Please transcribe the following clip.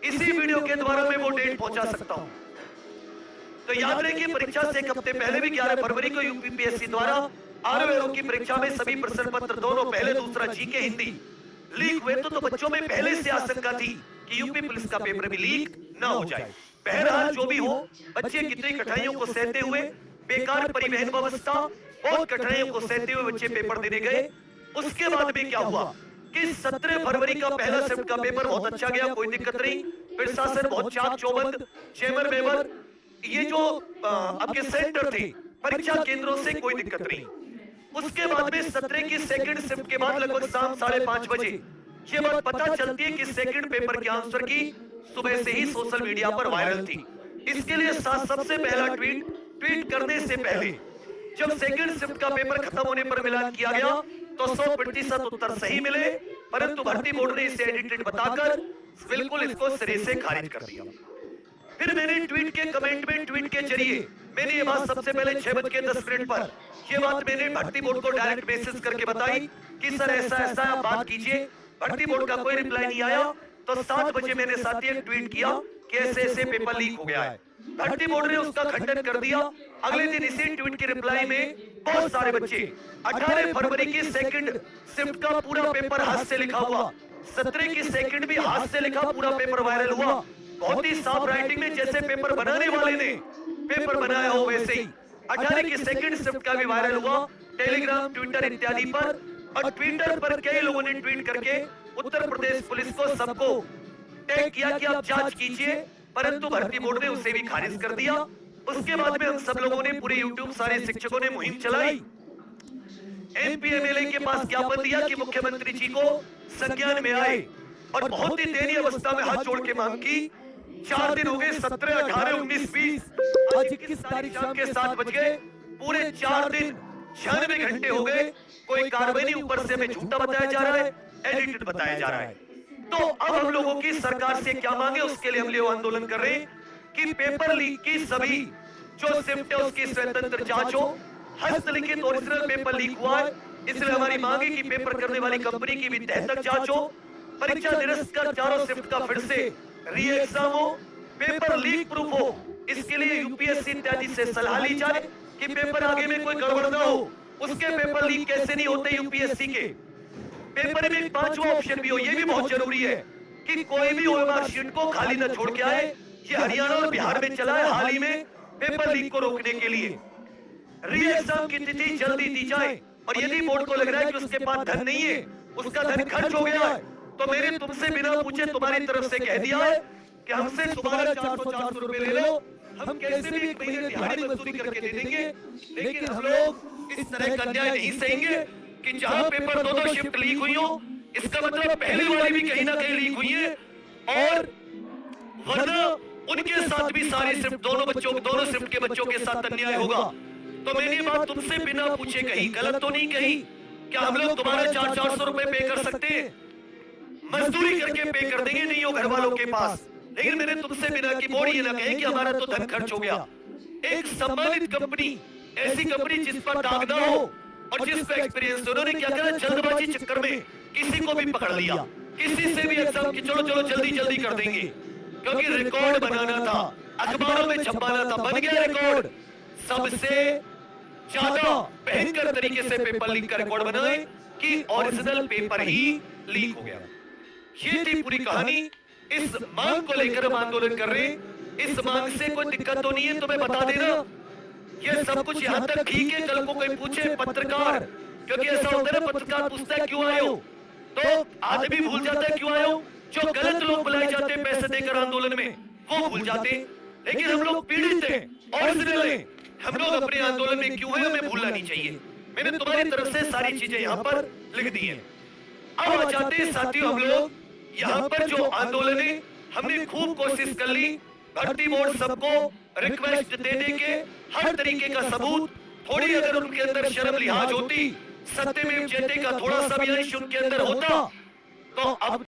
इसी वीडियो के द्वारा मैं वो डेट पहुंचा सकता हूं। तो याद रखिए, परीक्षा से एक हफ्ते पहले भी 11 फरवरी को यूपीपीएससी द्वारा आरओ की परीक्षा में सभी प्रश्न पत्र दोनों पहले दूसरा जीके हिंदी लीक हुए तो बच्चों में पहले से आशंका थी कि यूपी पुलिस का पेपर भी लीक ना हो जाए। बहरहाल जो भी हो, बच्चे कितनी कठिनाइयों को सहते हुए, बेकार परिवहन व्यवस्था, बहुत कठिनाइयों को सहते हुए बच्चे पेपर देने गए। उसके बाद में क्या हुआ कि 17 फरवरी का पहला शिफ्ट का पेपर बहुत अच्छा गया, कोई दिक्कत नहीं। प्रशासन बहुत चाक चौबंद, चेमर मेवर, ये जो आपके सेंटर थे परीक्षा केंद्रों से कोई दिक्कत नहीं। उसके बाद में 17 की सेकंड शिफ्ट के बाद लगभग शाम 5:30 बजे ये बात पता चलती है कि सेकंड पेपर के आंसर की सुबह से ही सोशल मीडिया पर वायरल थी। इसके लिए सबसे पहला ट्वीट करने से पहले जब सेकंड शिफ्ट का पेपर खत्म होने पर मिलान किया गया तो 100% उत्तर सही मिले, परंतु भर्ती बोर्ड ने इसे एडिटेड बताकर बिल्कुल इसको सिरे से खारिज कर दिया। फिर मैंने ट्वीट के कमेंट में ट्वीट के जरिए मैंने ये बात सबसे पहले 6:10 पर ये बात मैंने भर्ती बोर्ड को डायरेक्ट मैसेज करके बताई कि सर ऐसा ऐसा आप बात कीजिए। भर्ती बोर्ड का कोई रिप्लाई नहीं आया। तो 7 बजे मैंने साथ ही एक ट्वीट किया कि ऐसे ऐसे पेपर लीक हो गया है। भर्ती बोर्ड ने उसका खंडन कर दिया। अगले दिन इसी ट्वीट के रिप्लाई में बहुत सारे बच्चे 18 फरवरी की सेकंड शिफ्ट का पूरा पेपर हाथ से लिखा हुआ, 17 की सेकंड भी हाथ से लिखा पूरा पेपर वायरल हुआ। बहुत ही साफ राइटिंग में, जैसे पेपर बनाने वाले ने पेपर बनाया हो वैसे ही। 18 की सेकंड शिफ्ट का भी वायरल हुआ टेलीग्राम, ट्विटर इत्यादि पर। और ट्विटर पर कई लोगों ने ट्वीट करके उत्तर प्रदेश पुलिस को सबको टैग किया कि आप जांच कीजिए, परंतु भर्ती बोर्ड ने उसे भी खारिज कर दिया। उसके बाद में हम सब लोगों ने, पूरे यूट्यूब सारे शिक्षकों ने मुहिम चलाई। एमपी एमएलए के पास ज्ञापन दिया कि मुख्यमंत्री जी को संज्ञान में आए और बहुत ही दयनीय अवस्था में हाथ जोड़ के मांग की। 4 दिन हो गए, 17, 18, 19, 20, आज 21 तारीख शाम के 7 बज गए। पूरे 4 दिन 96 घंटे हो गए, कोई कार्रवाई नहीं। ऊपर से हमें झूठा बताया जा रहा है, एडिटेड बताया जा रहा है। तो अब हम लोगों की सरकार से क्या मांगे, उसके लिए हम लोग आंदोलन कर रहे हैं कि पेपर लीक की सभी जो शिफ्ट है उसकी स्वतंत्र जांच हो। हस्तलिखित ओरिजिनल पेपर लीक हुआ है, इसलिए हमारी मांग है कि पेपर करने वाली कंपनी की भी तह तक जांच हो। परीक्षा निरस्त कर चारों शिफ्ट का फिर से री एग्जाम हो, पेपर लीक प्रूफ हो। इसके लिए यूपीएससी इत्यादि से सलाह ली जाए कि पेपर आगे में कोई गड़बड़ ना हो। उसके पेपर लीक कैसे नहीं होते यूपीएससी के पेपर में। 5वां ऑप्शन भी हो, ये भी बहुत जरूरी है कि कोई भी ओएमआर शीट को खाली न छोड़ के आए। ये हरियाणा और बिहार में चला है हाल ही में पेपर लीक को रोकने के लिए। री एग्जाम की तिथि जल्दी दी जाए, और यदि बोर्ड को लग रहा है कि उसके पास धन नहीं है, उसका धन खर्च हो गया है, तो मैंने तुमसे बिना पूछे तुम्हारी तरफ से कह दिया है कि हमसे तुम्हारा 400 रुपए ले लो, हम कैसे भी एक महीने दिहाड़ी मजदूरी करके दे देंगे। लेकिन हम लोग इस तरह का अन्याय नहीं सहेंगे कि जहां पेपर 2-2 शिफ्ट लीक हुई हो, इसका मतलब पहली वाली भी कहीं ना कहीं लीक हुई है, और वरना उनके साथ भी सारी शिफ्ट दोनों शिफ्ट के बच्चों के साथ अन्याय होगा। तो मैंने बात तुमसे बिना पूछे कही, गलत तो नहीं कही। क्या हम लोग तुम्हारा 400 रुपए पे कर सकते हैं? मजदूरी करके पे कर देंगे, नहीं हो घर वालों के पास। लेकिन मैंने तुमसे बिना की बोर्ड ये ना कहे कि हमारा तो धन खर्च हो गया। एक सम्मानित कंपनी, ऐसी कंपनी जिस पर दाग ना हो और जिस पर एक्सपीरियंस, उन्होंने क्या करा, जल्दबाजी चक्कर में किसी को भी पकड़ लिया, किसी से भी एग्जाम की चलो जल्दी कर देंगे, क्योंकि रिकॉर्ड बनाना था, अखबारों में छपवाना था। बन गया रिकॉर्ड, सबसे ज्यादा भयंकर तरीके से पेपर लीक का रिकॉर्ड बनाए कि ओरिजिनल पेपर ही लीक हो गया। ये थी पूरी कहानी। इस मांग को लेकर हम आंदोलन कर रहे हैं। इस मांग से कोई दिक्कत तो नहीं है, तुम्हें बता देना। ये सब कुछ यहाँ तक ठीक है, कल को कोई पूछे पत्रकार, क्योंकि ऐसा होता है ना, पत्रकार पूछता है क्यों आए हो, तो आदमी भूल जाता है क्यों आए हो। जो गलत लोग बुलाए जाते हैं पैसे देकर आंदोलन में, वो भूल जाते। लेकिन हम लोग पीड़ित हैं, ओरिजिनल हैं, हम लोग अपने आंदोलन में क्यों है हमें भूलना नहीं चाहिए। मैंने तुम्हारी तरफ से सारी चीजें यहाँ पर लिख दी है। अब आ जाते हैं साथियों, हम लोग यहाँ पर जो आंदोलन है, हमने खूब कोशिश कर ली। भर्ती बोर्ड सबको रिक्वेस्ट देने के हर तरीके का सबूत, थोड़ी अगर उनके अंदर शर्म लिहाज होती, सत्यमेव जयते का थोड़ा सा भी अंश उनके अंदर होता, तो अब